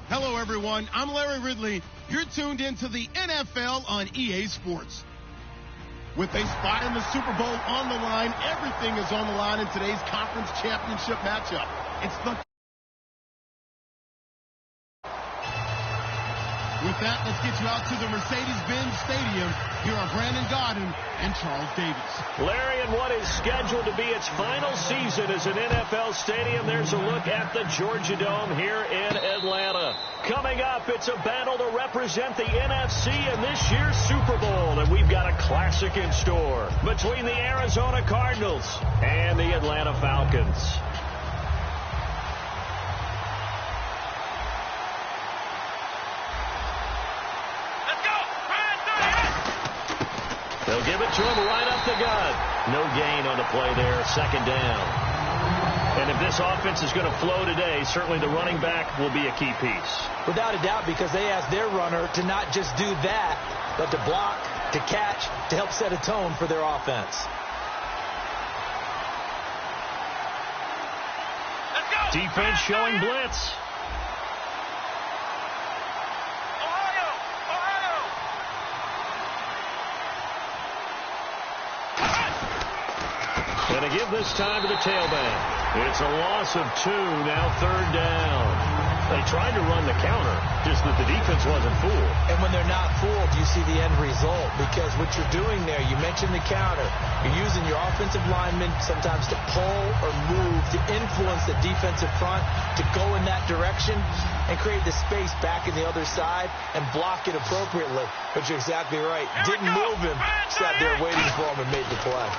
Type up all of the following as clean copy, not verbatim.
Hello, everyone. I'm Larry Ridley. You're tuned into the NFL on EA Sports. With a spot in the Super Bowl on the line, everything is on the line in today's conference championship matchup. It's the... With that, let's get you out to the Mercedes-Benz Stadium. Here are Brandon Gaudin and Charles Davis. Larry, in what is scheduled to be its final season as an NFL stadium, there's a look at the Georgia Dome here in Atlanta. Coming up, it's a battle to represent the NFC in this year's Super Bowl, and we've got a classic in store between the Arizona Cardinals and the Atlanta Falcons. They'll give it to him right up the gut. No gain on the play there, second down. And if this offense is going to flow today, certainly the running back will be a key piece. Without a doubt, because they asked their runner to not just do that, but to block, to catch, to help set a tone for their offense. Let's go. Defense showing blitz. And to give this time to the tailback. It's a loss of 2, now third down. They tried to run the counter, just that the defense wasn't fooled. And when they're not fooled, you see the end result. Because what you're doing there, you mentioned the counter. You're using your offensive linemen sometimes to pull or move, to influence the defensive front, to go in that direction and create the space back in the other side and block it appropriately. But you're exactly right. Didn't move him, sat there waiting for him and made the play.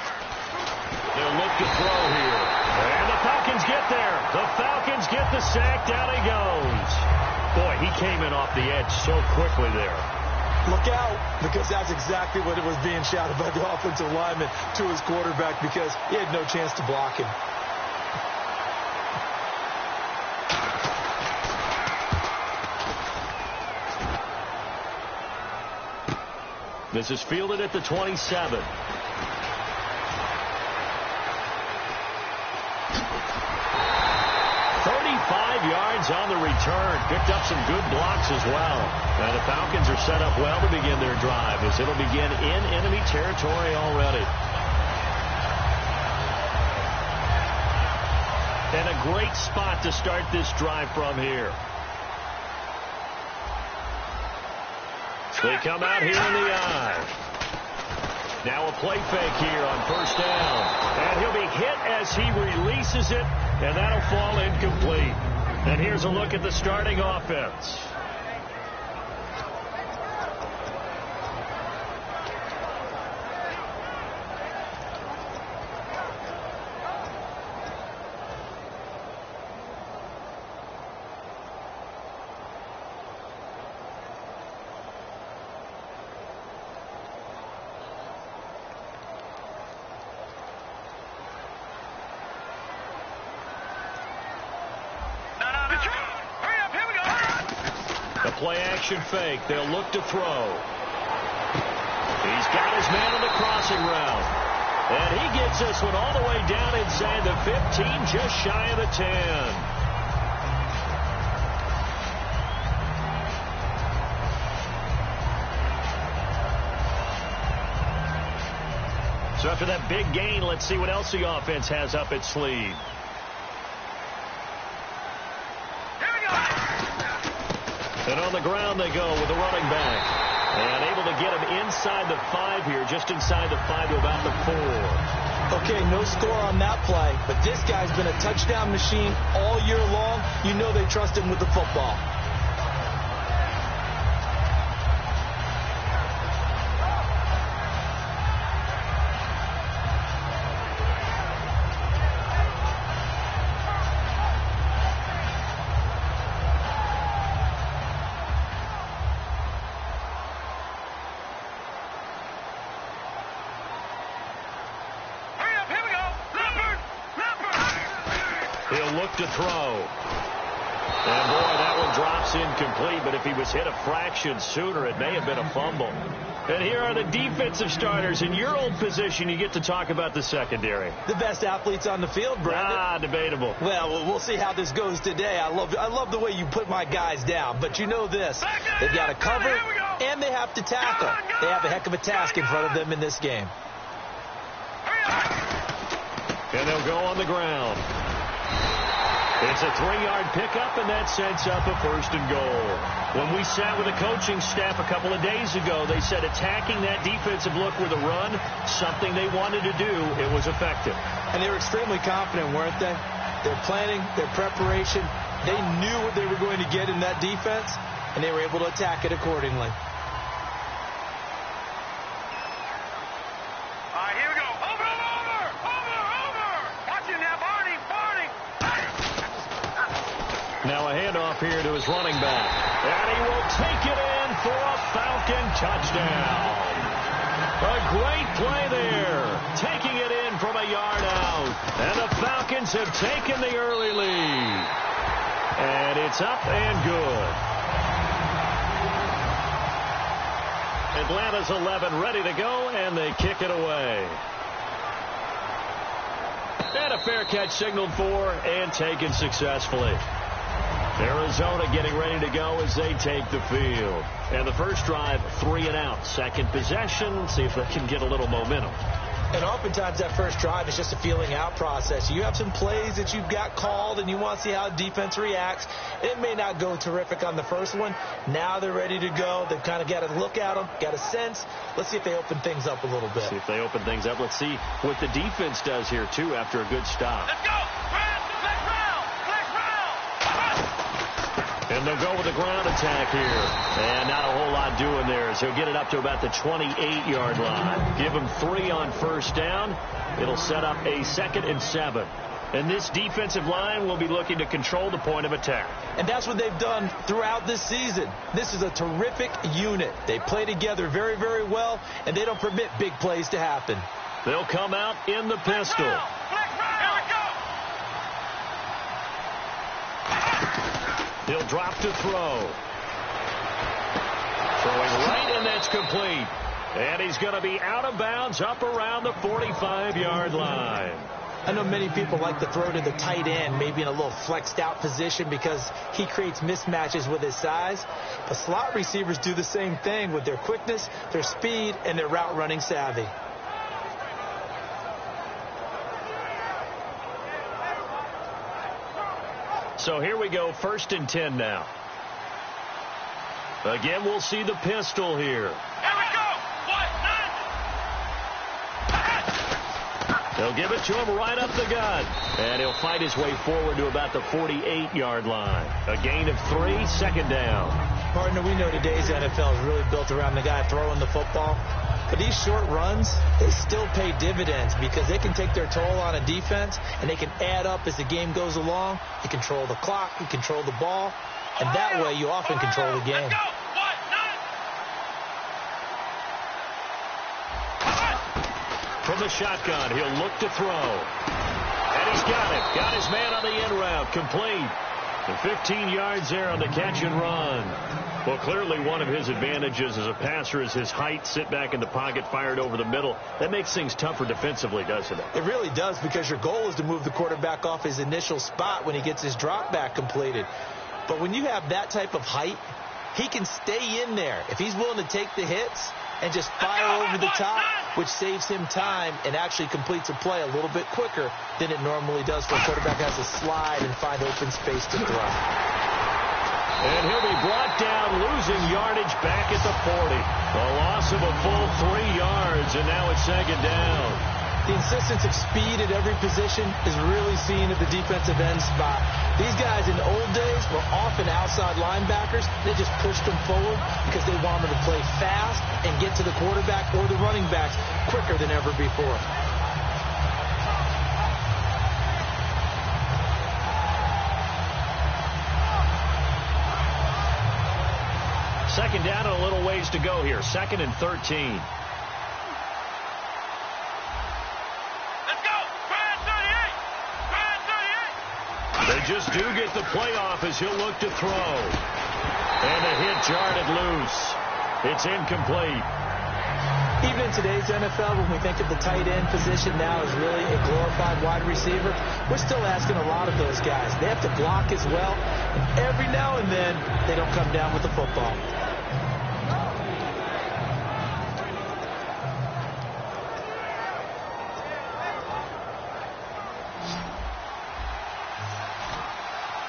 They'll look to throw here. And the Falcons get there. The Falcons get the sack. Down he goes. Boy, he came in off the edge so quickly there. Look out, because that's exactly what it was being shouted by the offensive lineman to his quarterback, because he had no chance to block him. This is fielded at the 27. 35 yards on the return. Picked up some good blocks as well. And the Falcons are set up well to begin their drive, as it'll begin in enemy territory already. And a great spot to start this drive from here. They come out here in the eye. Now a play fake here on first down. And he'll be hit as he releases it, and that'll fall incomplete. And here's a look at the starting offense. Play-action fake. They'll look to throw. He's got his man on the crossing route. And he gets this one all the way down inside the 15, just shy of the 10. So after that big gain, let's see what else the offense has up its sleeve. And on the ground they go with the running back. And able to get him inside the 5 here, just inside the 5 to about the 4. Okay, no score on that play, but this guy's been a touchdown machine all year long. You know they trust him with the football. To throw. And boy, that one drops incomplete, but if he was hit a fraction sooner, it may have been a fumble. And here are the defensive starters. In your old position, you get to talk about the secondary. The best athletes on the field, Brandon. Debatable. Well, we'll see how this goes today. I love the way you put my guys down. But you know this. They've got to cover, and they have to tackle. They have a heck of a task in front of them in this game. And they'll go on the ground. It's a 3-yard pickup, and that sets up a 1st and goal. When we sat with the coaching staff a couple of days ago, they said attacking that defensive look with a run, something they wanted to do, it was effective. And they were extremely confident, weren't they? Their planning, their preparation, they knew what they were going to get in that defense, and they were able to attack it accordingly. Now a handoff here to his running back. And he will take it in for a Falcon touchdown. A great play there. Taking it in from a yard out. And the Falcons have taken the early lead. And it's up and good. Atlanta's 11 ready to go, and they kick it away. And a fair catch signaled for and taken successfully. Arizona getting ready to go as they take the field. And the first drive, 3 and out. Second possession, see if they can get a little momentum. And oftentimes that first drive is just a feeling out process. You have some plays that you've got called and you want to see how defense reacts. It may not go terrific on the first one. Now they're ready to go. They've kind of got to look at them, got a sense. Let's see if they open things up a little bit. See if they open things up. Let's see what the defense does here, too, after a good stop. Let's go! And they'll go with the ground attack here. And not a whole lot doing there as he'll get it up to about the 28-yard line. Give him 3 on first down. It'll set up a 2nd and 7. And this defensive line will be looking to control the point of attack. And that's what they've done throughout this season. This is a terrific unit. They play together very, very well, and they don't permit big plays to happen. They'll come out in the pistol. He'll drop to throw. Throwing right, and that's complete. And he's going to be out of bounds up around the 45-yard line. I know many people like to throw to the tight end, maybe in a little flexed out position because he creates mismatches with his size. But slot receivers do the same thing with their quickness, their speed, and their route running savvy. So here we go, 1st and 10 now. Again, we'll see the pistol here. Here we go! They'll give it to him right up the gut. And he'll fight his way forward to about the 48-yard line. A gain of 3, 2nd down. Partner, we know today's NFL is really built around the guy throwing the football. But these short runs, they still pay dividends because they can take their toll on a defense and they can add up as the game goes along. You control the clock, you control the ball, and that way you often control the game. From the shotgun, he'll look to throw. And he's got it. Got his man on the in route. Complete. The 15 yards there on the catch and run. Well, clearly one of his advantages as a passer is his height. Sit back in the pocket, fired over the middle. That makes things tougher defensively, doesn't it? It really does, because your goal is to move the quarterback off his initial spot when he gets his drop back completed. But when you have that type of height, he can stay in there. If he's willing to take the hits and just fire over the top, which saves him time and actually completes a play a little bit quicker than it normally does for a quarterback has to slide and find open space to throw. And he'll be brought down, losing yardage back at the 40. A loss of a full 3 yards, and now it's 2nd down. The insistence of speed at every position is really seen at the defensive end spot. These guys in the old days were often outside linebackers. They just pushed them forward because they wanted to play fast and get to the quarterback or the running backs quicker than ever before. Second down and a little ways to go here. 2nd and 13. They just do get the playoff as he'll look to throw. And the hit jarred it loose. It's incomplete. Even in today's NFL, when we think of the tight end position now as really a glorified wide receiver, we're still asking a lot of those guys. They have to block as well, and every now and then they don't come down with the football.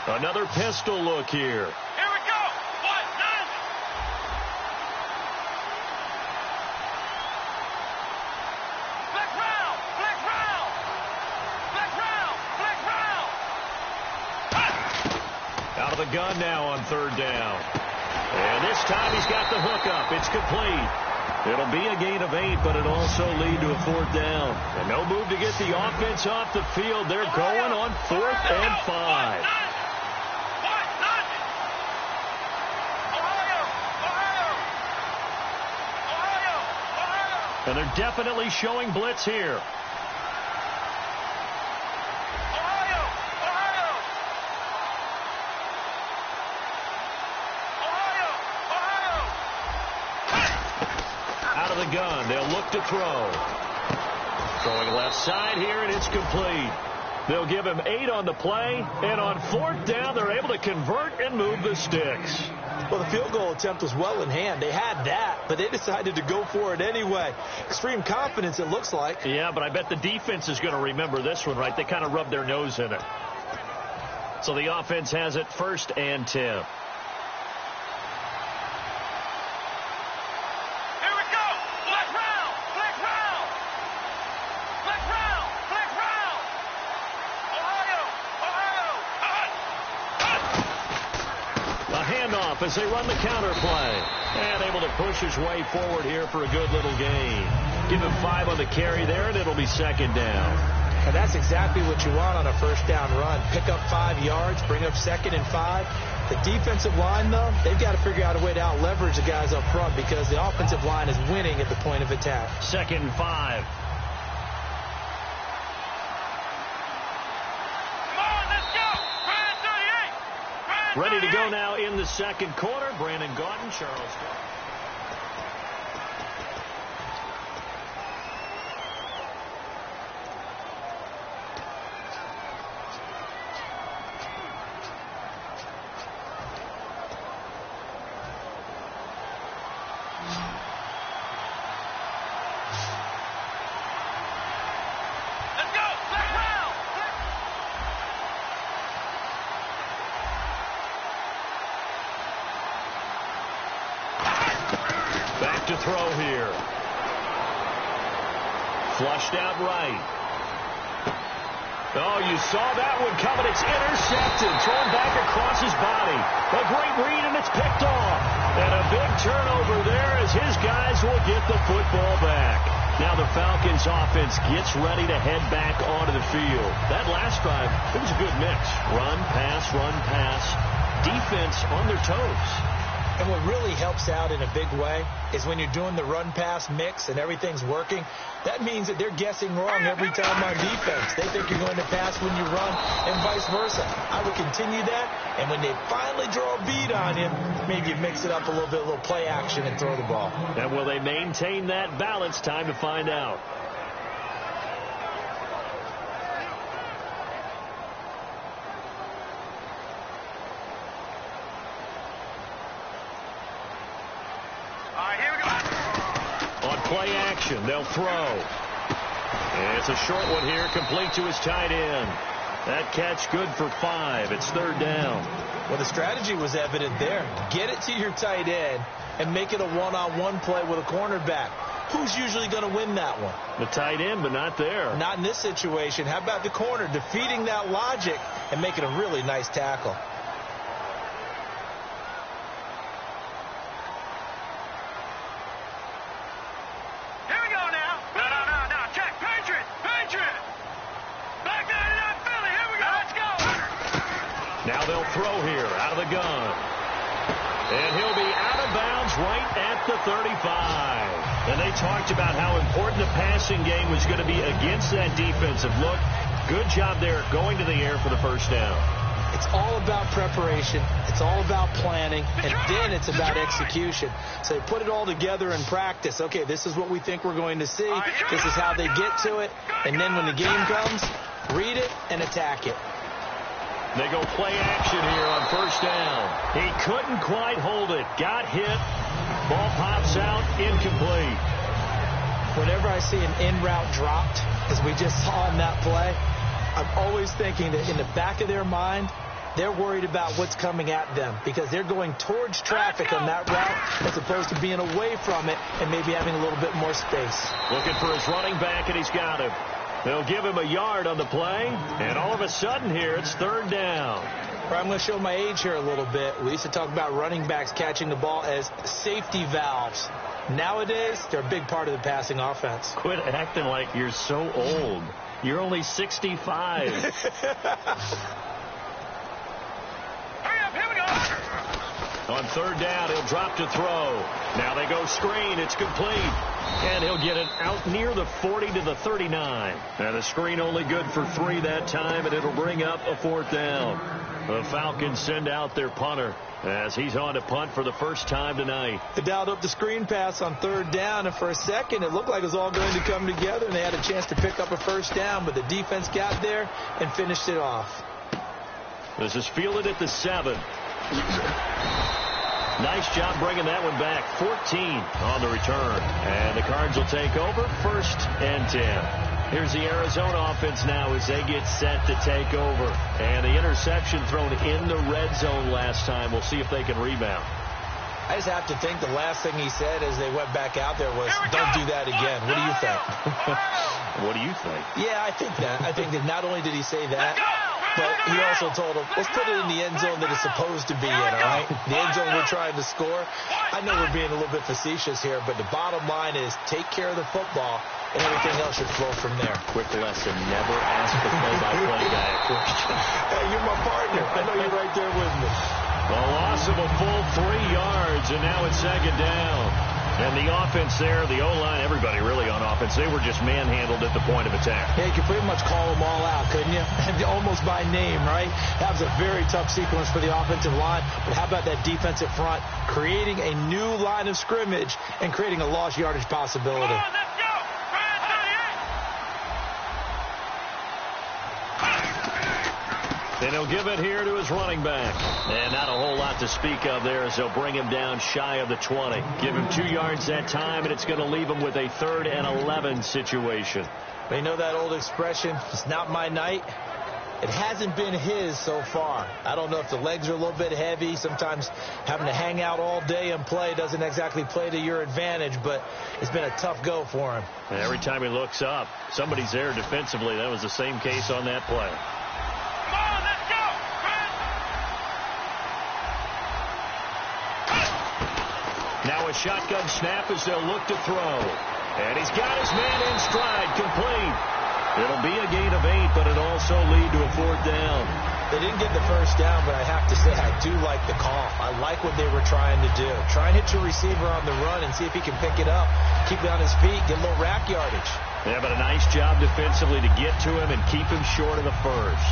Another pistol look here. Here we go. 1-9. Black round. Black round. Black round. Black round. Out of the gun now on third down. And this time he's got the hook up. It's complete. It'll be a gain of 8, but it'll also lead to a fourth down. And no move to get the offense off the field. They're going on 4th and 5. And they're definitely showing blitz here. Out of the gun, they'll look to throw. Throwing left side here, and it's complete. They'll give him 8 on the play, and on 4th down, they're able to convert and move the sticks. Well, the field goal attempt was well in hand. They had that, but they decided to go for it anyway. Extreme confidence, it looks like. Yeah, but I bet the defense is going to remember this one, right? They kind of rubbed their nose in it. So the offense has it 1st and 10. As they run the counter play. And able to push his way forward here for a good little gain. Give him 5 on the carry there, and it'll be 2nd down. And that's exactly what you want on a 1st down run. Pick up 5 yards, bring up 2nd and 5. The defensive line, though, they've got to figure out a way to out-leverage the guys up front because the offensive line is winning at the point of attack. 2nd and 5. Ready to go now in the 2nd quarter. Brandon Gaudin, Charles. To throw here. Flushed out right. Oh, you saw that one coming. It's intercepted. Thrown back across his body. A great read, and it's picked off. And a big turnover there as his guys will get the football back. Now the Falcons offense gets ready to head back onto the field. That last drive, it was a good mix. Run, pass, defense on their toes. And what really helps out in a big way is when you're doing the run-pass mix and everything's working, that means that they're guessing wrong every time on defense. They think you're going to pass when you run and vice versa. I would continue that, and when they finally draw a beat on him, maybe you mix it up a little bit, a little play action and throw the ball. And will they maintain that balance? Time to find out. Play action. They'll throw. And it's a short one here, complete to his tight end. That catch good for 5. It's 3rd down. Well, the strategy was evident there. Get it to your tight end and make it a one-on-one play with a cornerback. Who's usually going to win that one? The tight end, but not there. Not in this situation. How about the corner defeating that logic and making a really nice tackle? Now they'll throw here out of the gun. And he'll be out of bounds right at the 35. And they talked about how important the passing game was going to be against that defensive look. Good job there going to the air for the 1st down. It's all about preparation. It's all about planning. And then it's about execution. So they put it all together in practice. Okay, this is what we think we're going to see. This is how they get to it. And then when the game comes, read it and attack it. They go play action here on first down. He couldn't quite hold it. Got hit. Ball pops out. Incomplete. Whenever I see an in-route dropped, as we just saw in that play, I'm always thinking that in the back of their mind, they're worried about what's coming at them because they're going towards traffic on that route as opposed to being away from it and maybe having a little bit more space. Looking for his running back, and he's got him. They'll give him a yard on the play, and all of a sudden here, it's third down. I'm going to show my age here a little bit. We used to talk about running backs catching the ball as safety valves. Nowadays, they're a big part of the passing offense. Quit acting like you're so old. You're only 65. On third down, he'll drop to throw. Now they go screen. It's complete. And he'll get it out near the 40 to the 39. And the screen only good for 3 that time, and it'll bring up a fourth down. The Falcons send out their punter as he's on to punt for the first time tonight. They dialed up the screen pass on third down, and for a second it looked like it was all going to come together, and they had a chance to pick up a first down, but the defense got there and finished it off. This is fielded at the 7. Nice job bringing that one back. 14 on the return. And the Cards will take over, 1st and 10. Here's the Arizona offense now as they get set to take over. And the interception thrown in the red zone last time. We'll see if they can rebound. I just have to think the last thing he said as they went back out there was, don't do that again. What do you think? What do you think? Yeah, I think that. I think that not only did he say that, but he also told him, let's put it in the end zone that it's supposed to be in, all right? The end zone we're trying to score. I know we're being a little bit facetious here, but the bottom line is take care of the football, and everything else should flow from there. Quick lesson, never ask the play-by-play guy a question. Hey, you're my partner. I know you're right there with me. A loss of a full 3 yards, and now it's second down. And the offense there, the O-line, everybody really on offense, they were just manhandled at the point of attack. Yeah, you could pretty much call them all out, couldn't you? Almost by name, right? That was a very tough sequence for the offensive line. But how about that defensive front creating a new line of scrimmage and creating a lost yardage possibility? Then he'll give it here to his running back. And not a whole lot to speak of there as they'll bring him down shy of the 20. Give him 2 yards that time, and it's going to leave him with a 3rd and 11 situation. They know that old expression, it's not my night. It hasn't been his so far. I don't know if the legs are a little bit heavy. Sometimes having to hang out all day and play doesn't exactly play to your advantage, but it's been a tough go for him. And every time he looks up, somebody's there defensively. That was the same case on that play. Now a shotgun snap as they'll look to throw. And he's got his man in stride, complete. It'll be a gain of 8, but it'll also lead to a 4th down. They didn't get the first down, but I have to say I do like the call. I like what they were trying to do. Try and hit your receiver on the run and see if he can pick it up, keep it on his feet, get a little rack yardage. Yeah, but a nice job defensively to get to him and keep him short of the first.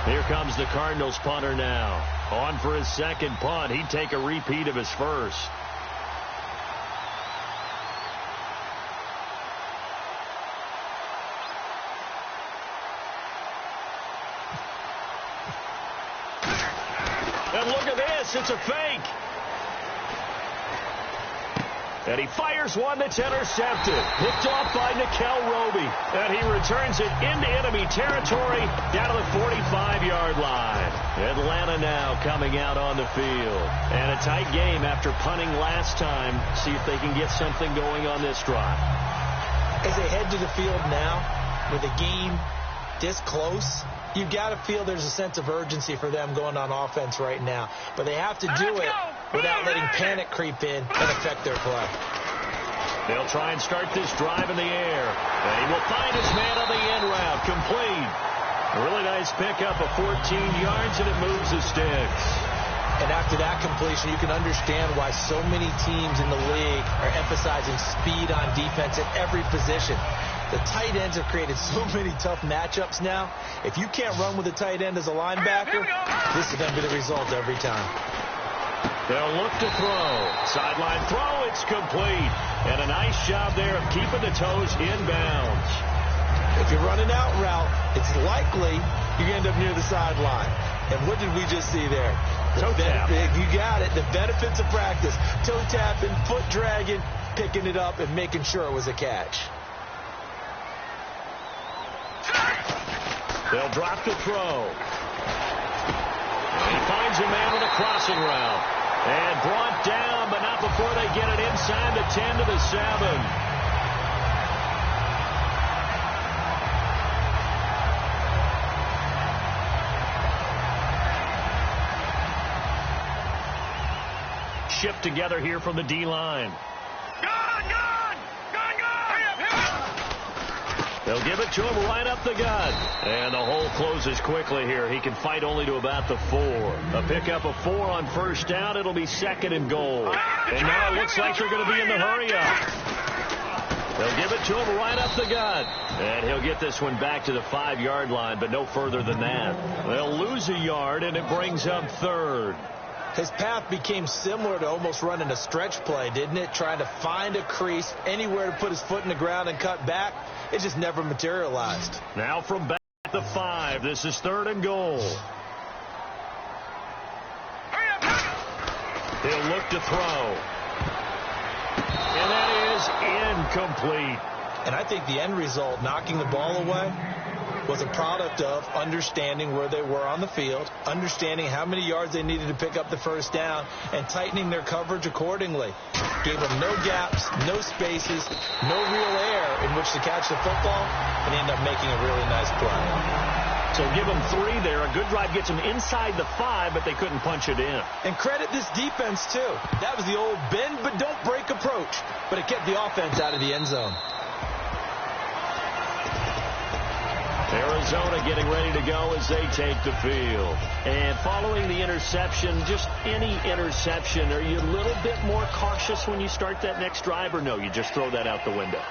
Here comes the Cardinals punter now. On for his second punt. He'd take a repeat of his first. And look at this. It's a fake. And he fires one that's intercepted. Picked off by Nikel Roby. And he returns it into enemy territory down to the 45-yard line. Atlanta now coming out on the field. And a tight game after punting last time. See if they can get something going on this drive. As they head to the field now, with the game this close, you've got to feel there's a sense of urgency for them going on offense right now. But they have to do it without letting panic creep in and affect their play. They'll try and start this drive in the air. And he will find his man on the end route. Complete. A really nice pickup of 14 yards, and it moves the sticks. And after that completion, you can understand why so many teams in the league are emphasizing speed on defense at every position. The tight ends have created so many tough matchups now. If you can't run with a tight end as a linebacker, this is going to be the result every time. They'll look to throw. Sideline throw, it's complete. And a nice job there of keeping the toes in bounds. If you're running out route, it's likely you're going to end up near the sideline. And what did we just see there? Toe tap. You got it. The benefits of practice. Toe tapping, foot dragging, picking it up, and making sure it was a catch. They'll drop to throw. And he finds a man with a crossing route. And brought down, but not before they get it inside the 10 to the 7. Shipped together here from the D-line. They'll give it to him right up the gut. And the hole closes quickly here. He can fight only to about the 4. A pickup of 4 on first down. It'll be 2nd and goal. And now it looks like they're going to be in the hurry-up. They'll give it to him right up the gut. And he'll get this one back to the 5-yard line, but no further than that. They'll lose a yard, and it brings up 3rd. His path became similar to almost running a stretch play, didn't it? Trying to find a crease, anywhere to put his foot in the ground and cut back. It just never materialized. Now from back at the 5, this is 3rd and goal. He'll look to throw. And that is incomplete. And I think the end result, knocking the ball away, was a product of understanding where they were on the field, understanding how many yards they needed to pick up the first down, and tightening their coverage accordingly. Gave them no gaps, no spaces, no real air in which to catch the football, and end up making a really nice play. So give them 3 there. A good drive gets them inside the 5, but they couldn't punch it in. And credit this defense, too. That was the old bend but don't break approach, but it kept the offense out of the end zone. Arizona getting ready to go as they take the field. And following the interception, just any interception, are you a little bit more cautious when you start that next drive, or no, you just throw that out the window?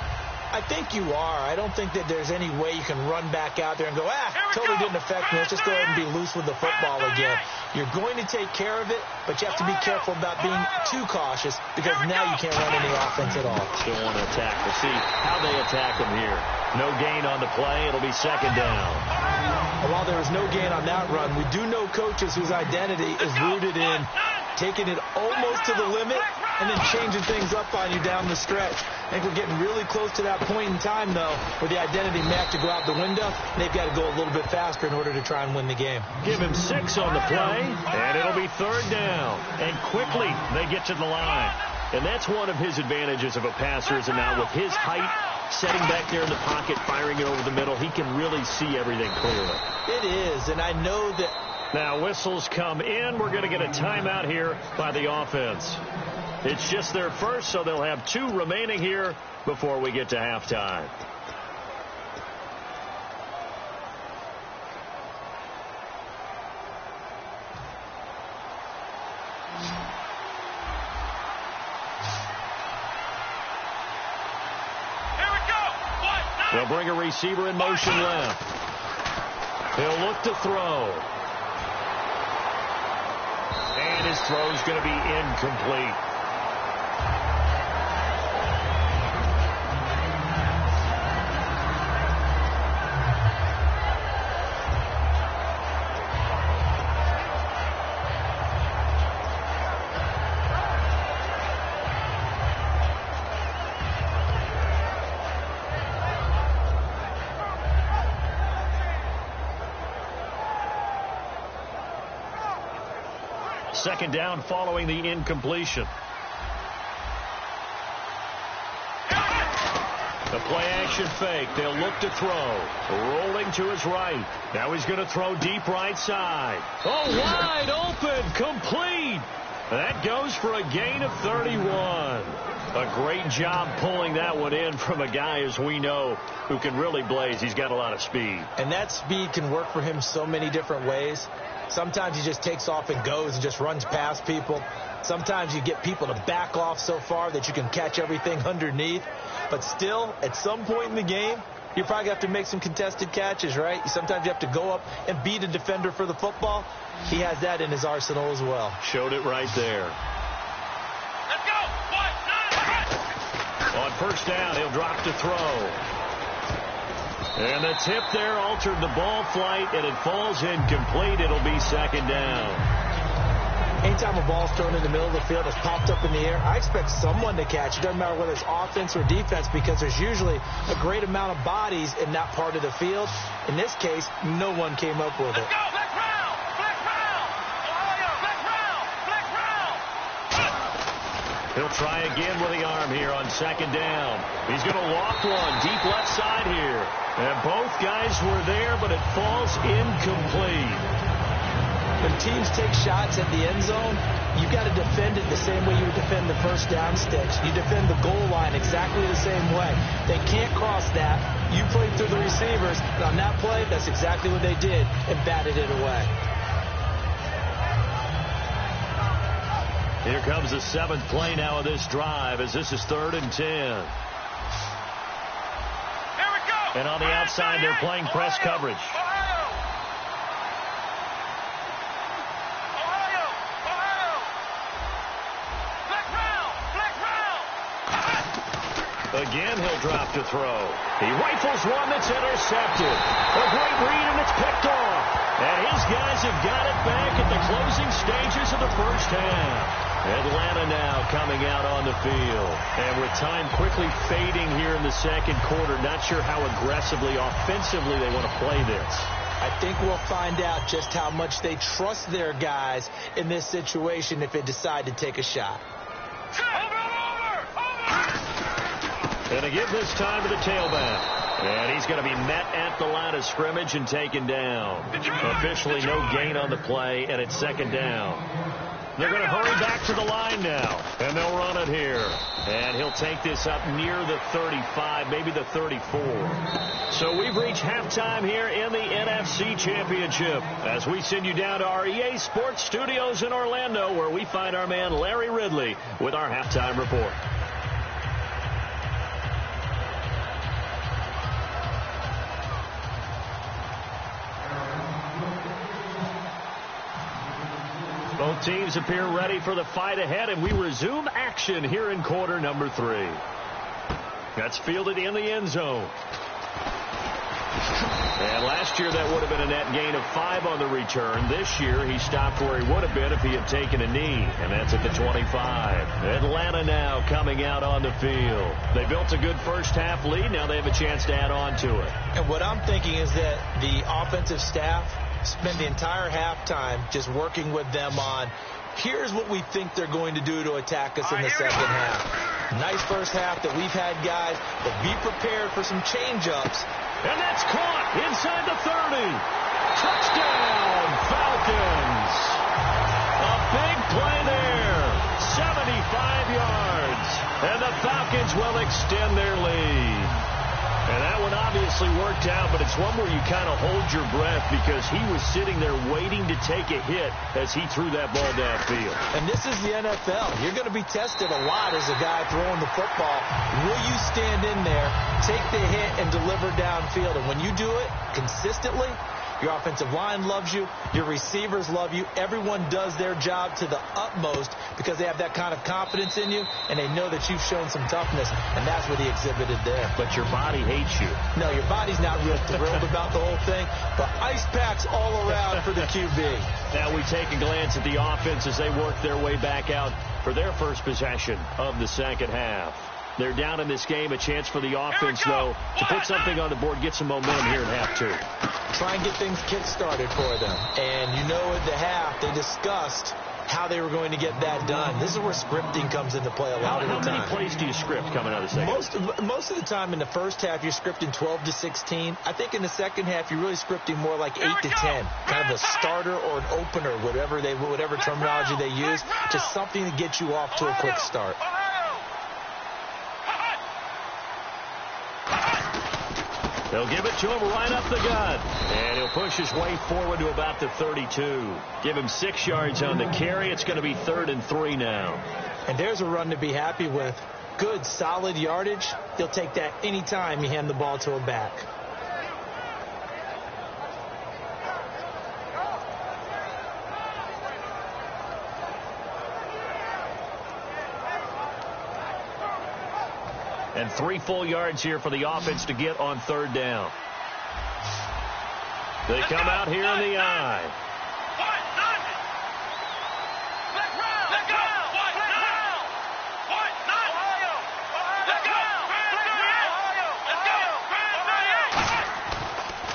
I think you are. I don't think that there's any way you can run back out there and go, totally didn't affect me. Let's just go ahead and be loose with the football again. You're going to take care of it, but you have to be careful about being too cautious because now you can't run any offense at all. Still want to attack. We'll see how they attack them here. No gain on the play. It'll be 2nd down. And while there is no gain on that run, we do know coaches whose identity is rooted in taking it almost to the limit and then changing things up on you down the stretch. I think we're getting really close to that point in time, though, where the identity may have to go out the window, and they've got to go a little bit faster in order to try and win the game. Give him 6 on the play, and it'll be 3rd down. And quickly, they get to the line. And that's one of his advantages of a passer, is now with his height, setting back there in the pocket, firing it over the middle, he can really see everything clearly. It is, and I know that. Now whistles come in. We're going to get a timeout here by the offense. It's just their first, so they'll have 2 remaining here before we get to halftime. They'll bring a receiver in motion left. He'll look to throw. And his throw's going to be incomplete. Second down following the incompletion. The play-action fake. They'll look to throw. Rolling to his right. Now he's going to throw deep right side. Oh, wide open. Complete. That goes for a gain of 31. A great job pulling that one in from a guy, as we know, who can really blaze. He's got a lot of speed. And that speed can work for him so many different ways. Sometimes he just takes off and goes and just runs past people. Sometimes you get people to back off so far that you can catch everything underneath. But still, at some point in the game, you probably have to make some contested catches, right? Sometimes you have to go up and beat a defender for the football. He has that in his arsenal as well. Showed it right there. Let's go. 1, 9, On first down, he'll drop to throw. And the tip there altered the ball flight, and it falls incomplete. It'll be second down. Anytime a ball's thrown in the middle of the field, it's popped up in the air, I expect someone to catch it. Doesn't matter whether it's offense or defense, because there's usually a great amount of bodies in that part of the field. In this case, no one came up with it. Let's go. Flex round. Flex round. Ohio. Flex round. Flex round. He'll try again with the arm here on second down. He's going to loft one deep left side here. And both guys were there, but it falls incomplete. When teams take shots at the end zone, you've got to defend it the same way you would defend the first down sticks. You defend the goal line exactly the same way. They can't cross that. You played through the receivers. And on that play, that's exactly what they did and batted it away. Here comes the 7th play now of this drive, as this is 3rd and 10. Here we go. And on the outside, they're playing press coverage. Again, he'll drop to throw. He rifles one that's intercepted. A great read, and it's picked off. And his guys have got it back at the closing stages of the first half. Atlanta now coming out on the field. And with time quickly fading here in the second quarter, not sure how aggressively, offensively they want to play this. I think we'll find out just how much they trust their guys in this situation if they decide to take a shot. And to give this time to the tailback. And he's going to be met at the line of scrimmage and taken down. Officially no gain on the play, and it's second down. They're going to hurry back to the line now. And they'll run it here. And he'll take this up near the 35, maybe the 34. So we've reached halftime here in the NFC Championship as we send you down to our EA Sports Studios in Orlando, where we find our man Larry Ridley with our halftime report. Both teams appear ready for the fight ahead, and we resume action here in quarter number 3. That's fielded in the end zone. And last year that would have been a net gain of 5 on the return. This year he stopped where he would have been if he had taken a knee, and that's at the 25. Atlanta now coming out on the field. They built a good first half lead. Now they have a chance to add on to it. And what I'm thinking is that the offensive staff spend the entire halftime just working with them on, here's what we think they're going to do to attack us in the second half. Nice first half that we've had, guys, but be prepared for some change-ups. And that's caught inside the 30. Touchdown, Falcons. A big play there. 75 yards. And the Falcons will extend their lead. And that one obviously worked out, but it's one where you kind of hold your breath because he was sitting there waiting to take a hit as he threw that ball downfield. And this is the NFL. You're going to be tested a lot as a guy throwing the football. Will you stand in there, take the hit, and deliver downfield? And when you do it consistently, your offensive line loves you. Your receivers love you. Everyone does their job to the utmost because they have that kind of confidence in you, and they know that you've shown some toughness, and that's what he exhibited there. But your body hates you. No, your body's not real thrilled about the whole thing, but ice packs all around for the QB. Now we take a glance at the offense as they work their way back out for their first possession of the second half. They're down in this game. A chance for the offense, though, to put something on the board, get some momentum here in half 2. Try and get things kick-started for them. And you know at the half, they discussed how they were going to get that done. This is where scripting comes into play a lot of the time. How many plays do you script coming out of the second? Most of the time in the first half, you're scripting 12 to 16. I think in the second half, you're really scripting more like 8 to 10. Kind of a starter or an opener, whatever terminology they use. Just something to get you off to a quick start. They'll give it to him right up the gut. And he'll push his way forward to about the 32. Give him 6 yards on the carry. It's going to be 3rd and 3 now. And there's a run to be happy with. Good, solid yardage. You'll take that anytime you hand the ball to a back. And 3 full yards here for the offense to get on 3rd down. They come out here in the eye.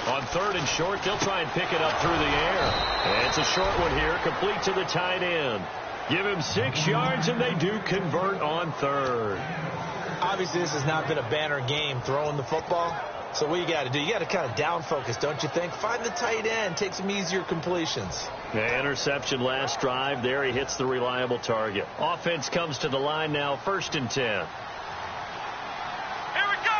On 3rd and short, they'll try and pick it up through the air. And it's a short one here, complete to the tight end. Give him 6 yards, and they do convert on 3rd. Obviously, this has not been a banner game throwing the football. So what you got to do, you got to kind of down focus, don't you think? Find the tight end, take some easier completions. The interception last drive. There he hits the reliable target. Offense comes to the line now, 1st and 10. Here we go.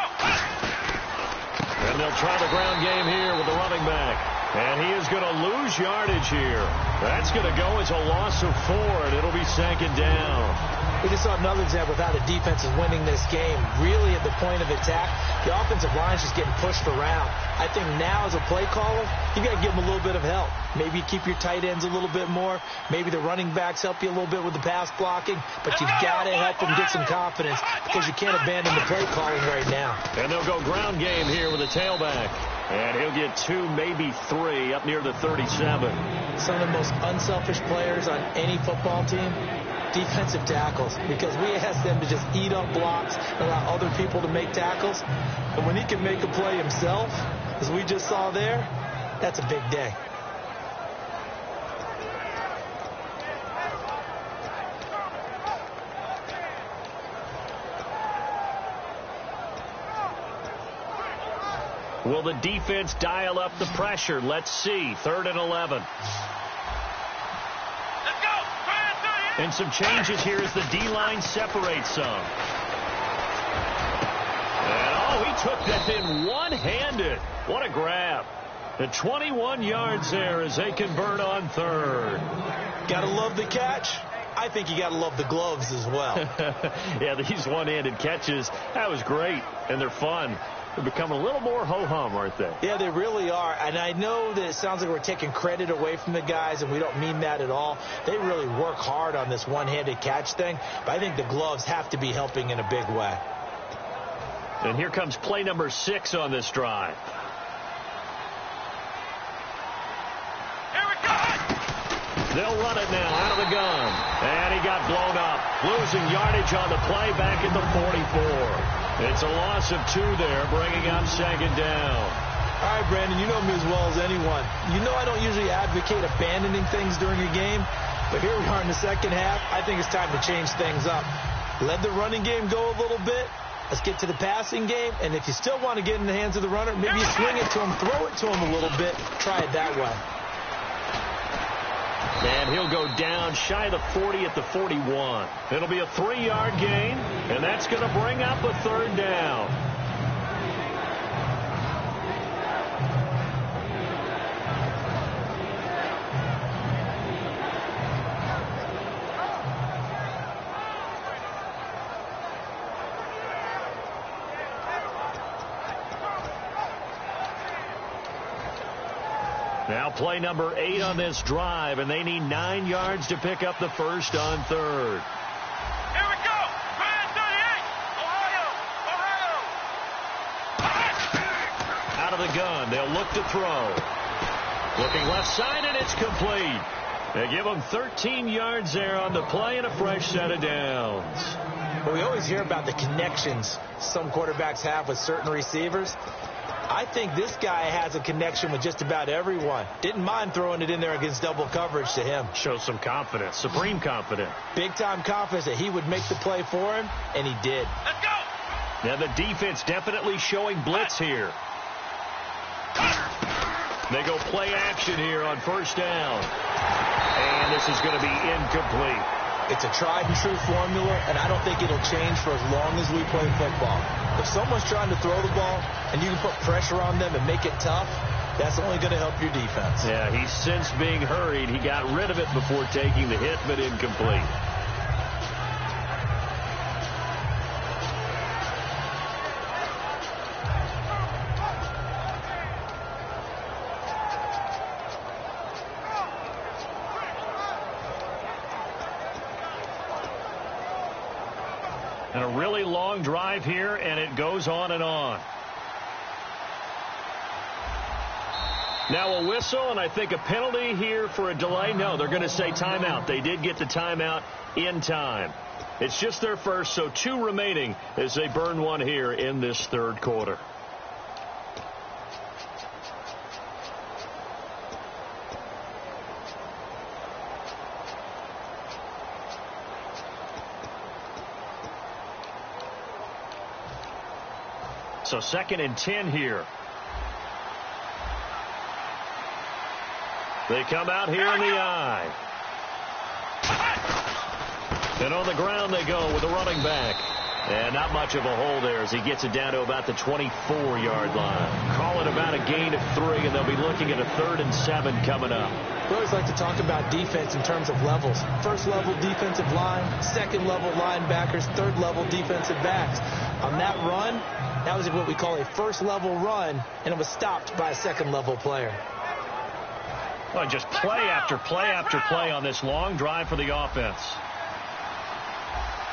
And they'll try the ground game here with the running back. And he is going to lose yardage here. That's going to go as a loss of 4, and it'll be 2nd down. We just saw another example of how the defense is winning this game. Really at the point of attack, the offensive line is just getting pushed around. I think now as a play caller, you got to give them a little bit of help. Maybe you keep your tight ends a little bit more. Maybe the running backs help you a little bit with the pass blocking. But you've got to help them get some confidence because you can't abandon the play calling right now. And they'll go ground game here with a tailback. And he'll get 2, maybe 3 up near the 37. Some of the most unselfish players on any football team, defensive tackles, because we ask them to just eat up blocks and allow other people to make tackles. And when he can make a play himself, as we just saw there, that's a big day. Will the defense dial up the pressure? Let's see. 3rd and 11. And some changes here as the D-line separates some. And, he took that in one-handed. What a grab. The 21 yards there as they convert on 3rd. Got to love the catch. I think you got to love the gloves as well. Yeah, these one-handed catches, that was great, and they're fun. They've become a little more ho-hum, aren't they? Yeah, they really are. And I know that it sounds like we're taking credit away from the guys, and we don't mean that at all. They really work hard on this one-handed catch thing, but I think the gloves have to be helping in a big way. And here comes play number 6 on this drive. Here we go. They'll run it now out of the gun. And he got blown up. Losing yardage on the play back at the 44. It's a loss of 2 there, bringing up 2nd down. All right, Brandon, you know me as well as anyone. You know I don't usually advocate abandoning things during a game, but here we are in the second half. I think it's time to change things up. Let the running game go a little bit. Let's get to the passing game, and if you still want to get in the hands of the runner, maybe you swing it to him, throw it to him a little bit, try it that way. And he'll go down shy of the 40 at the 41. It'll be a 3-yard gain, and that's going to bring up a 3rd down. Now play number 8 on this drive, and they need 9 yards to pick up the first on 3rd. Here we go. Man 38. Ohio. Out of the gun, they'll look to throw. Looking left side, and it's complete. They give them 13 yards there on the play and a fresh set of downs. Well, we always hear about the connections some quarterbacks have with certain receivers. I think this guy has a connection with just about everyone. Didn't mind throwing it in there against double coverage to him. Shows some confidence, supreme confidence. Big-time confidence that he would make the play for him, and he did. Let's go! Now the defense definitely showing blitz here. They go play action here on first down. And this is going to be incomplete. It's a tried-and-true formula, and I don't think it'll change for as long as we play football. If someone's trying to throw the ball and you can put pressure on them and make it tough, that's only going to help your defense. Yeah, he's since being hurried. He got rid of it before taking the hit, but incomplete. And a really long drive here, and it goes on and on. Now a whistle, and I think a penalty here for a delay. No, they're going to say timeout. They did get the timeout in time. It's just their first, so 2 remaining as they burn one here in this third quarter. So 2nd and 10 here. They come out here in the eye. And on the ground they go with the running back. And not much of a hole there as he gets it down to about the 24-yard line. Call it about a gain of 3, and they'll be looking at a 3rd and 7 coming up. We always like to talk about defense in terms of levels. First level defensive line, second level linebackers, third level defensive backs. On that run, that was what we call a first level run, and it was stopped by a second level player. Well, just play after play after play on this long drive for the offense.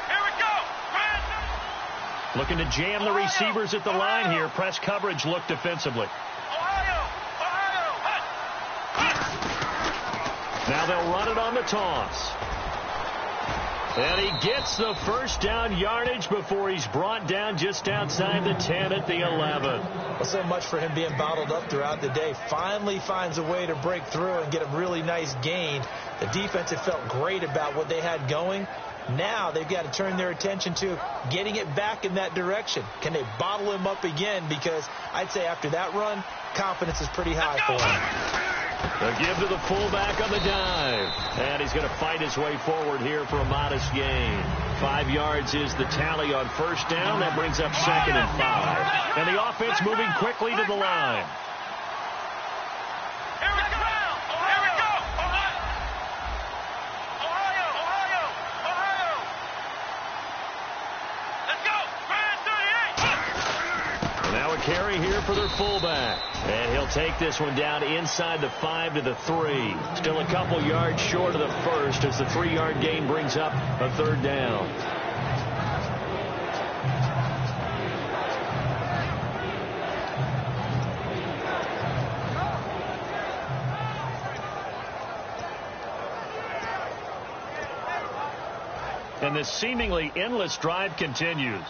Here we go! Looking to jam the receivers at the line here. Press coverage look defensively. Now they'll run it on the toss. And he gets the first down yardage before he's brought down just outside the 10 at the 11. Well, so much for him being bottled up throughout the day. Finally finds a way to break through and get a really nice gain. The defense had felt great about what they had going. Now they've got to turn their attention to getting it back in that direction. Can they bottle him up again? Because I'd say after that run, confidence is pretty high for him. They'll give to the fullback on the dive. And he's going to fight his way forward here for a modest gain. 5 yards is the tally on first down. That brings up 2nd and 5. And the offense moving quickly to the line. Here we go! Here we go! Ohio! Let's go! Grand 38! And now a carry here for their fullback. And he'll take this one down inside the 5 to the 3. Still a couple yards short of the first as the 3-yard gain brings up a 3rd down. And this seemingly endless drive continues.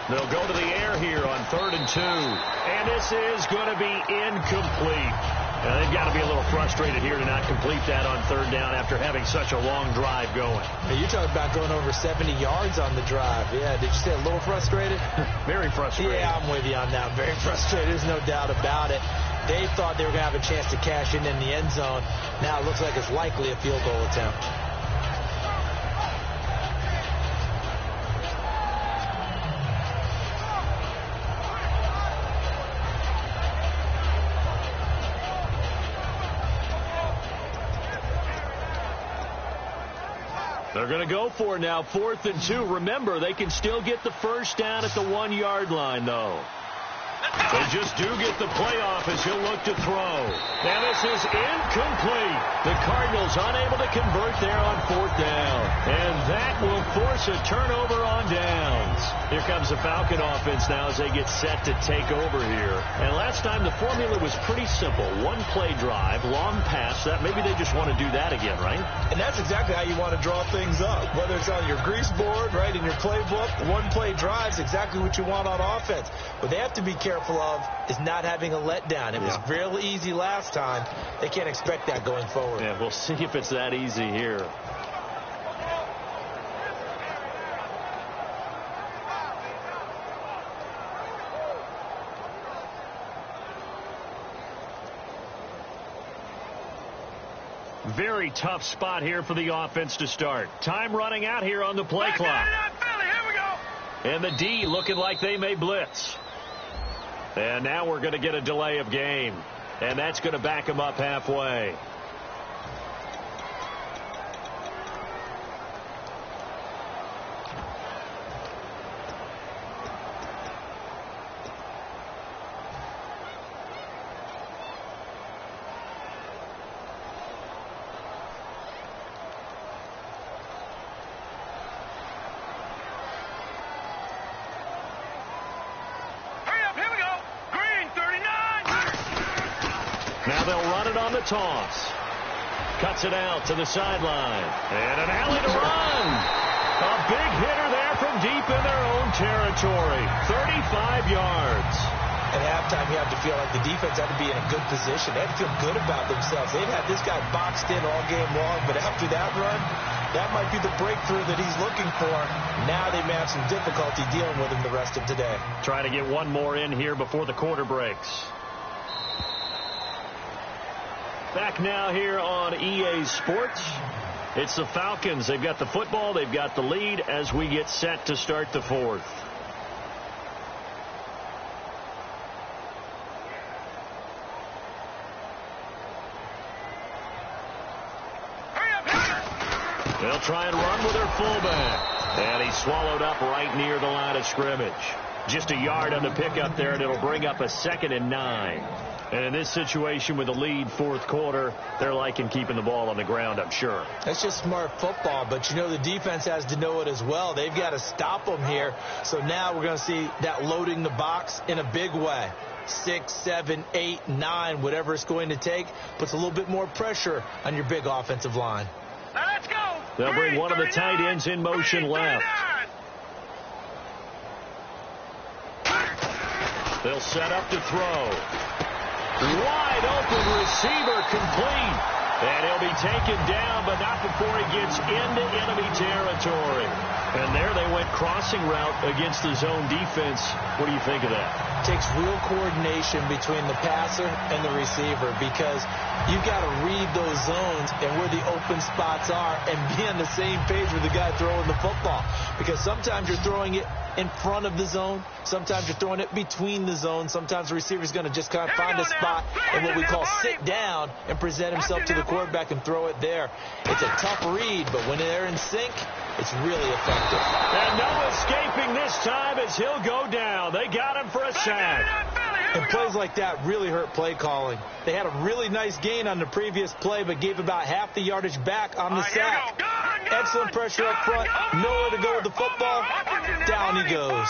They'll go to the air here on 3rd and 2. And this is going to be incomplete. Now, they've got to be a little frustrated here to not complete that on 3rd down after having such a long drive going. Hey, you're talking about going over 70 yards on the drive. Yeah, did you say a little frustrated? Very frustrated. Yeah, I'm with you on that. Very frustrated. There's no doubt about it. They thought they were going to have a chance to cash in the end zone. Now it looks like it's likely a field goal attempt. They're going to go for it now, 4th and 2. Remember, they can still get the first down at the 1-yard line, though. They just do get the playoff as he'll look to throw. Now this is incomplete. The Cardinals unable to convert there on 4th down. And that will force a turnover on downs. Here comes the Falcon offense now as they get set to take over here. And last time the formula was pretty simple. One play drive, long pass. That maybe they just want to do that again, right? And that's exactly how you want to draw things up. Whether it's on your grease board, right, in your playbook, one play drive is exactly what you want on offense. What they have to be careful of is not having a letdown. It was real easy last time. They can't expect that going forward. Yeah, we'll see if it's that easy here. Very tough spot here for the offense to start. Time running out here on the play clock. And the D looking like they may blitz. And now we're going to get a delay of game. And that's going to back them up halfway. Now they'll run it on the toss. Cuts it out to the sideline. And an alley to run. A big hitter there from deep in their own territory. 35 yards. At halftime, you have to feel like the defense had to be in a good position. They had to feel good about themselves. They've had this guy boxed in all game long, but after that run, that might be the breakthrough that he's looking for. Now they may have some difficulty dealing with him the rest of today. Trying to get one more in here before the quarter breaks. Back now here on EA Sports. It's the Falcons. They've got the football. They've got the lead as we get set to start the fourth. They'll try and run with their fullback. And he's swallowed up right near the line of scrimmage. Just a yard on the pickup there, and it'll bring up a 2nd and 9. And in this situation with the lead fourth quarter, they're liking keeping the ball on the ground, I'm sure. That's just smart football, but you know the defense has to know it as well. They've got to stop them here. So now we're going to see that loading the box in a big way. 6, 7, 8, 9, whatever it's going to take, puts a little bit more pressure on your big offensive line. Now let's go. They'll bring one of the tight ends in motion left. They'll set up to throw. Wide open receiver complete. And he'll be taken down, but not before he gets into enemy territory. And there they went crossing route against the zone defense. What do you think of that? Takes real coordination between the passer and the receiver because you've got to read those zones and where the open spots are and be on the same page with the guy throwing the football. Because sometimes you're throwing it in front of the zone. Sometimes you're throwing it between the zones. Sometimes the receiver's going to just kind of find a spot and what we call sit down and present himself to the quarterback and throw it there. It's a tough read, but when they're in sync, it's really effective. And no escaping this time as he'll go down. They got him for a sack. And plays like that really hurt play calling. They had a really nice gain on the previous play, but gave about half the yardage back on the sack. Excellent pressure up front. Nowhere to go with the football. Down he goes.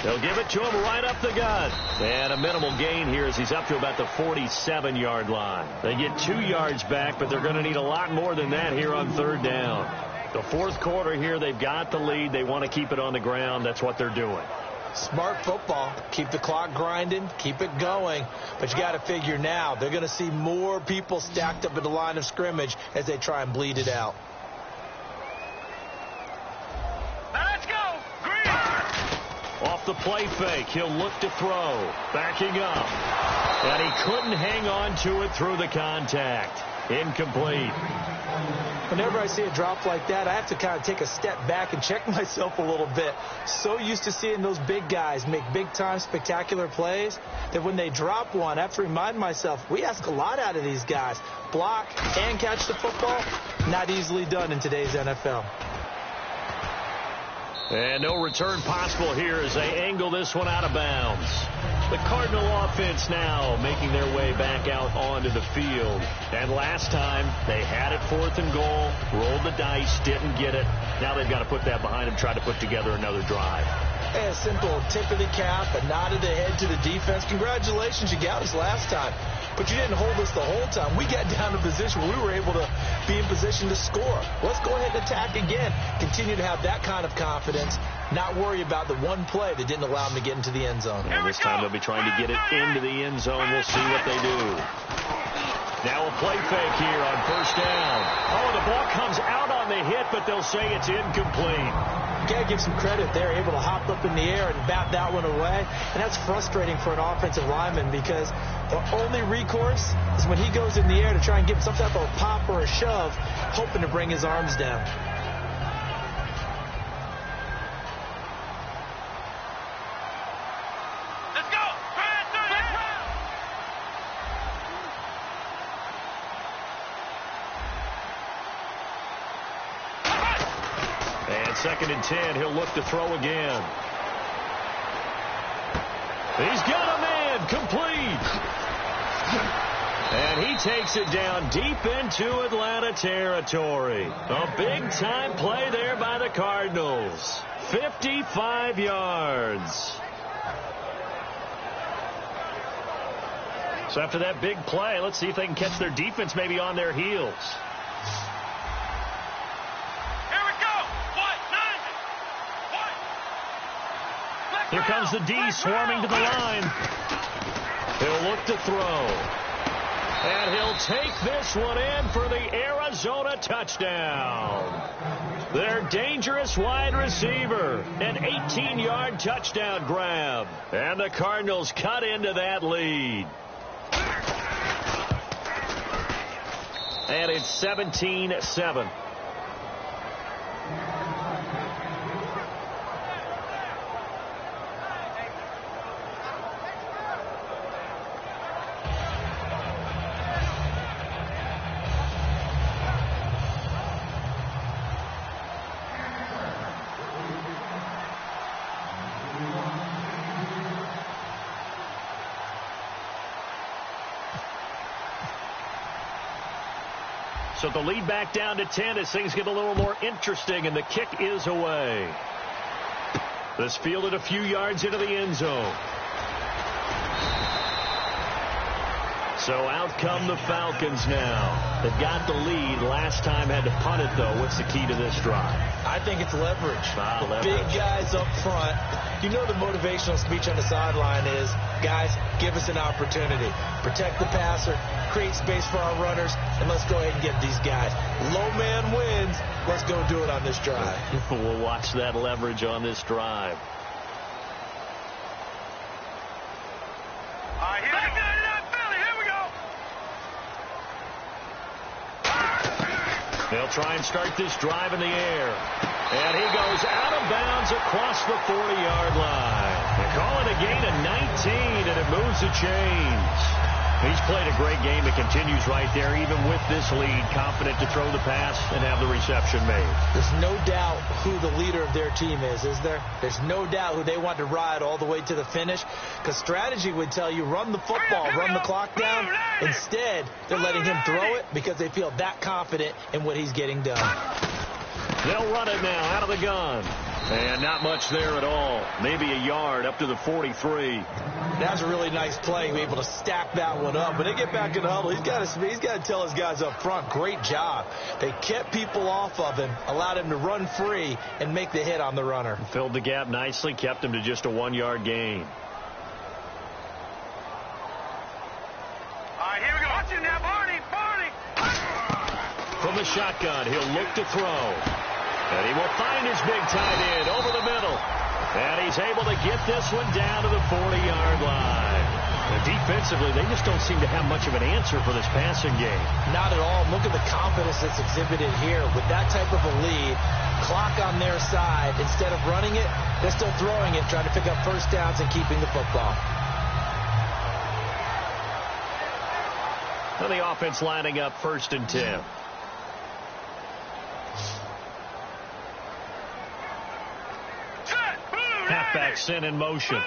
They'll give it to him right up the gut. And a minimal gain here as he's up to about the 47-yard line. They get 2 yards back, but they're going to need a lot more than that here on 3rd down. The fourth quarter here, they've got the lead. They want to keep it on the ground. That's what they're doing. Smart football. Keep the clock grinding. Keep it going. But you got to figure now they're going to see more people stacked up at the line of scrimmage as they try and bleed it out. Let's go. Green. Off the play fake, he'll look to throw. Backing up. And he couldn't hang on to it through the contact. Incomplete. Whenever I see a drop like that, I have to kind of take a step back and check myself a little bit. So used to seeing those big guys make big-time spectacular plays that when they drop one, I have to remind myself, we ask a lot out of these guys. Block and catch the football, not easily done in today's NFL. And no return possible here as they angle this one out of bounds. The Cardinal offense now making their way back out onto the field. And last time, they had it 4th and goal, rolled the dice, didn't get it. Now they've got to put that behind them, try to put together another drive. A simple tip of the cap, a nod of the head to the defense. Congratulations, you got us last time. But you didn't hold us the whole time. We got down to a position where we were able to be in position to score. Let's go ahead and attack again. Continue to have that kind of confidence. Not worry about the one play that didn't allow them to get into the end zone. And this time they'll be trying to get it into the end zone. We'll see what they do. Now a play fake here on 1st down. Oh, the ball comes out on the hit, but they'll say it's incomplete. Got to give some credit. They're able to hop up in the air and bat that one away. And that's frustrating for an offensive lineman because the only recourse is when he goes in the air to try and get some type of a pop or a shove, hoping to bring his arms down. And 2nd and 10, he'll look to throw again. He's got a man, complete. And he takes it down deep into Atlanta territory. A big-time play there by the Cardinals. 55 yards. So after that big play, let's see if they can catch their defense maybe on their heels. Here comes the D swarming to the line. He'll look to throw. And he'll take this one in for the Arizona touchdown. Their dangerous wide receiver. An 18-yard touchdown grab. And the Cardinals cut into that lead. And it's 17-7. So the lead back down to 10 as things get a little more interesting, and the kick is away. This fielded a few yards into the end zone. So out come the Falcons now. They've got the lead. Last time had to punt it, though. What's the key to this drive? I think it's leverage. Leverage. Big guys up front. You know the motivational speech on the sideline is, guys, give us an opportunity. Protect the passer, create space for our runners, and let's go ahead and get these guys. Low man wins. Let's go do it on this drive. We'll watch that leverage on this drive. They'll try and start this drive in the air. And he goes out of bounds across the 40-yard line. They call it a gain of 19, and it moves the chains. He's played a great game. It continues right there, even with this lead, confident to throw the pass and have the reception made. There's no doubt who the leader of their team is there? There's no doubt who they want to ride all the way to the finish, because strategy would tell you run the football, run the clock down. Instead, they're letting him throw it because they feel that confident in what he's getting done. They'll run it now out of the gun. And not much there at all. Maybe a yard up to the 43. That's a really nice play, be able to stack that one up. But they get back in the huddle. He's got to tell his guys up front, great job. They kept people off of him, allowed him to run free and make the hit on the runner. Filled the gap nicely, kept him to just a 1-yard gain. All right, here we go. Watch him now, Barney. From the shotgun, he'll look to throw. And he will find his big tight end over the middle. And he's able to get this one down to the 40-yard line. And defensively, they just don't seem to have much of an answer for this passing game. Not at all. Look at the confidence that's exhibited here. With that type of a lead, clock on their side, instead of running it, they're still throwing it, trying to pick up first downs and keeping the football. And the offense lining up 1st and 10. Halfback sent in motion.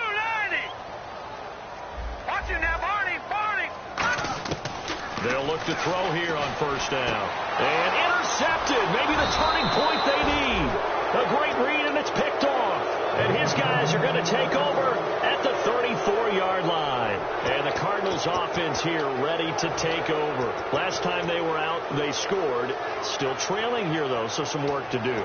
They'll look to throw here on first down. And intercepted. Maybe the turning point they need. A great read, and it's picked off. And his guys are going to take over at the 34-yard line. And the Cardinals offense here ready to take over. Last time they were out, they scored. Still trailing here, though, so some work to do.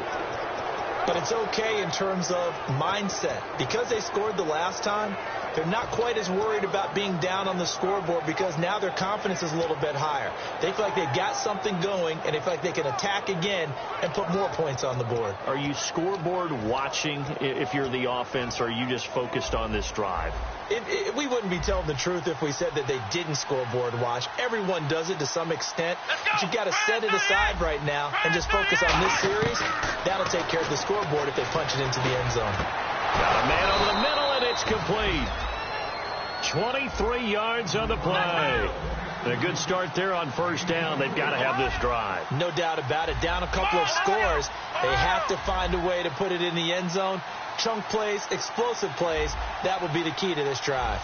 But it's okay in terms of mindset. Because they scored the last time, they're not quite as worried about being down on the scoreboard because now their confidence is a little bit higher. They feel like they've got something going, and they feel like they can attack again and put more points on the board. Are you scoreboard watching if you're the offense, or are you just focused on this drive? We wouldn't be telling the truth if we said that they didn't scoreboard watch. Everyone does it to some extent. But you've got to set it aside right now and just focus on this series. That'll take care of the scoreboard if they punch it into the end zone. Got a man over the middle, and it's complete. 23 yards on the play. A good start there on first down. They've got to have this drive. No doubt about it. Down a couple of scores. They have to find a way to put it in the end zone. Chunk plays, explosive plays. That will be the key to this drive.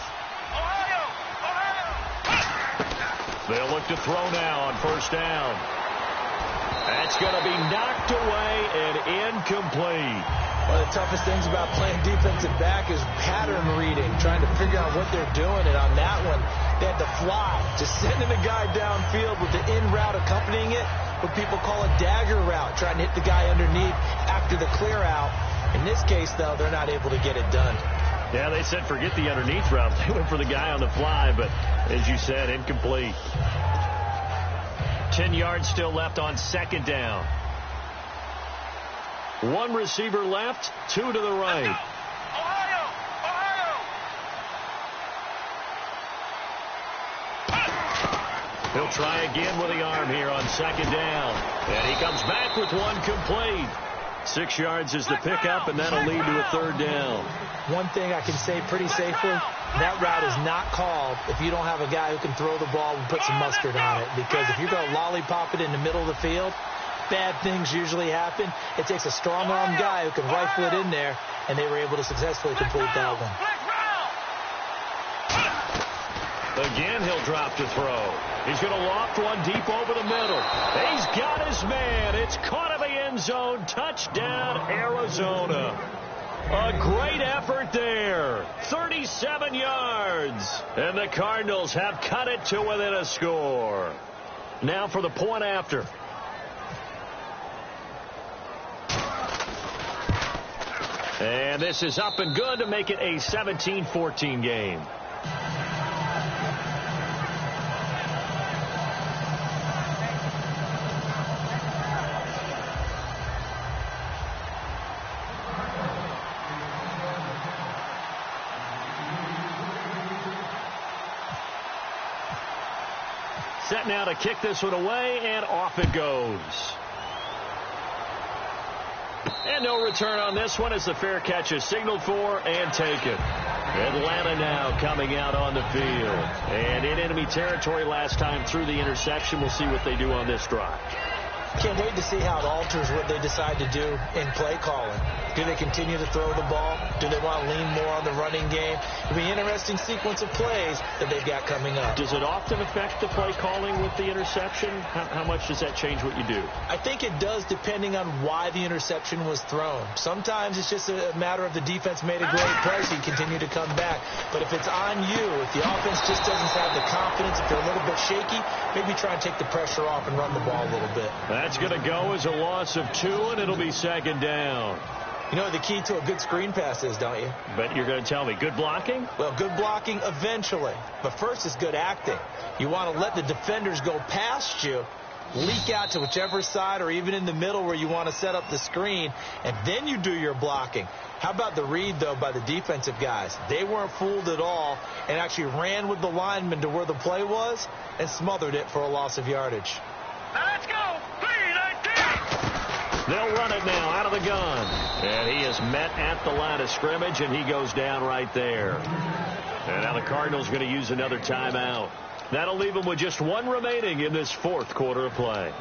They'll look to throw now on first down. That's going to be knocked away and incomplete. One of the toughest things about playing defensive back is pattern reading, trying to figure out what they're doing. And on that one, they had to fly, just sending the guy downfield with the in route accompanying it, what people call a dagger route, trying to hit the guy underneath after the clear out. In this case, though, they're not able to get it done. Yeah, they said forget the underneath route. They went for the guy on the fly, but as you said, incomplete. 10 yards still left on second down. One receiver left, two to the right. He'll try again with the arm here on second down. And he comes back with one complete. 6 yards is the pickup, and that'll lead to a third down. One thing I can say pretty safely, that route is not called if you don't have a guy who can throw the ball and put some mustard on it. Because if you're going to lollipop it in the middle of the field, bad things usually happen. It takes a strong-arm guy who can rifle it in there, and they were able to successfully complete that one. Again, he'll drop to throw. He's going to loft one deep over the middle. He's got his man. It's caught in the end zone. Touchdown, Arizona. A great effort there. 37 yards. And the Cardinals have cut it to within a score. Now for the point after. And this is up and good to make it a 17-14 game. Set now to kick this one away, and off it goes. And no return on this one as the fair catch is signaled for and taken. Atlanta now coming out on the field. And in enemy territory last time through the interception. We'll see what they do on this drive. Can't wait to see how it alters what they decide to do in play calling. Do they continue to throw the ball? Do they want to lean more on the running game? It'll be an interesting sequence of plays that they've got coming up. Does it often affect the play calling with the interception? How much does that change what you do? I think it does depending on why the interception was thrown. Sometimes it's just a matter of the defense made a great play, so you continue to come back. But if it's on you, if the offense just doesn't have the confidence, if they're a little bit shaky, maybe try and take the pressure off and run the ball a little bit. That's going to go as a loss of 2, and it'll be second down. You know what the key to a good screen pass is, don't you? But you're going to tell me, good blocking? Well, good blocking eventually. But first is good acting. You want to let the defenders go past you, leak out to whichever side or even in the middle where you want to set up the screen, and then you do your blocking. How about the read, though, by the defensive guys? They weren't fooled at all and actually ran with the lineman to where the play was and smothered it for a loss of yardage. Now let's go. They'll run it now out of the gun. And he is met at the line of scrimmage, and he goes down right there. And now the Cardinals going to use another timeout. That'll leave them with just one remaining in this fourth quarter of play.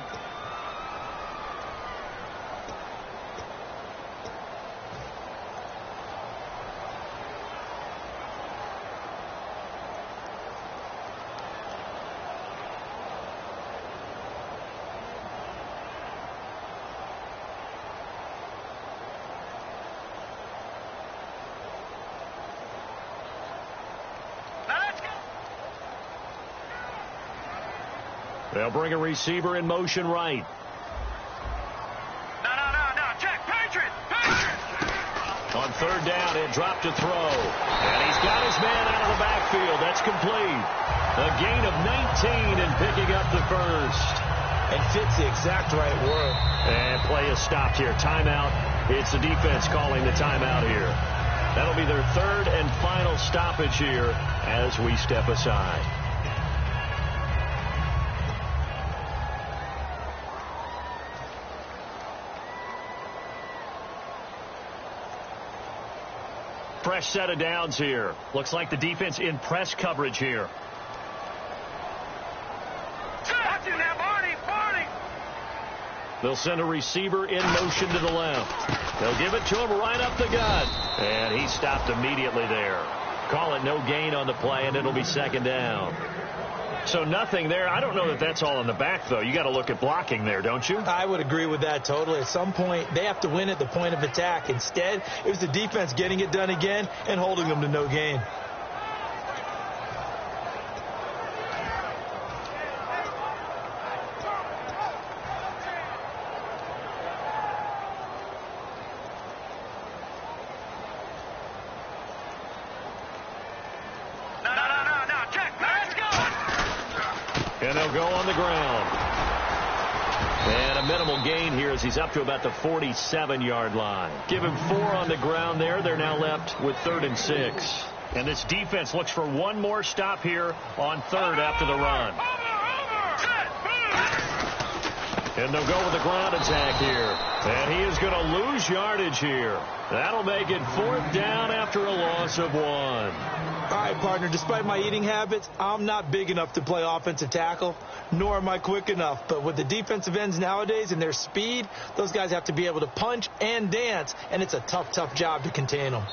They'll bring a receiver in motion right. No. Check. Patriot. On third down, he'll drop to throw. And he's got his man out of the backfield. That's complete. A gain of 19 and picking up the first. And fits the exact right word. And play is stopped here. Timeout. It's the defense calling the timeout here. That'll be their third and final stoppage here as we step aside. Fresh set of downs here. Looks like the defense in press coverage here. Watch him now, Barney. They'll send a receiver in motion to the left. They'll give it to him right up the gut. And he stopped immediately there. Call it no gain on the play, and it'll be second down. So nothing there. I don't know that that's all in the back, though. You got to look at blocking there, don't you? I would agree with that totally. At some point, they have to win at the point of attack. Instead, it was the defense getting it done again and holding them to no gain. And they'll go on the ground. And a minimal gain here as he's up to about the 47-yard line. Give him 4 on the ground there. They're now left with 3rd and 6. And this defense looks for one more stop here on 3rd after the run. And they'll go with the ground attack here. And he is going to lose yardage here. That'll make it 4th down after a loss of 1. All right, partner, despite my eating habits, I'm not big enough to play offensive tackle, nor am I quick enough. But with the defensive ends nowadays and their speed, those guys have to be able to punch and dance, and it's a tough job to contain them.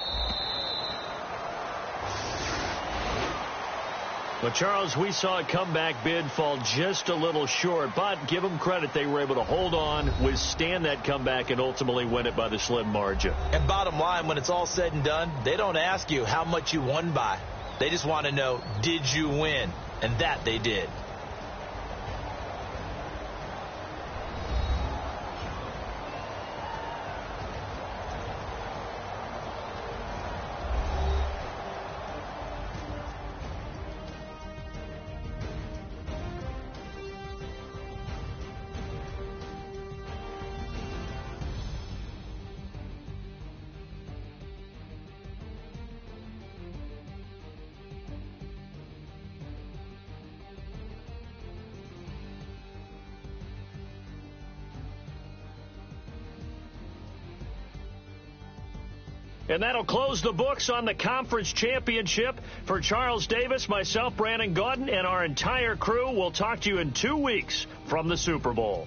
But, Charles, we saw a comeback bid fall just a little short, but give them credit. They were able to hold on, withstand that comeback, and ultimately win it by the slim margin. And bottom line, when it's all said and done, they don't ask you how much you won by. They just want to know, did you win? And that they did. And that'll close the books on the conference championship. For Charles Davis, myself, Brandon Gaudin, and our entire crew, we'll talk to you in 2 weeks from the Super Bowl.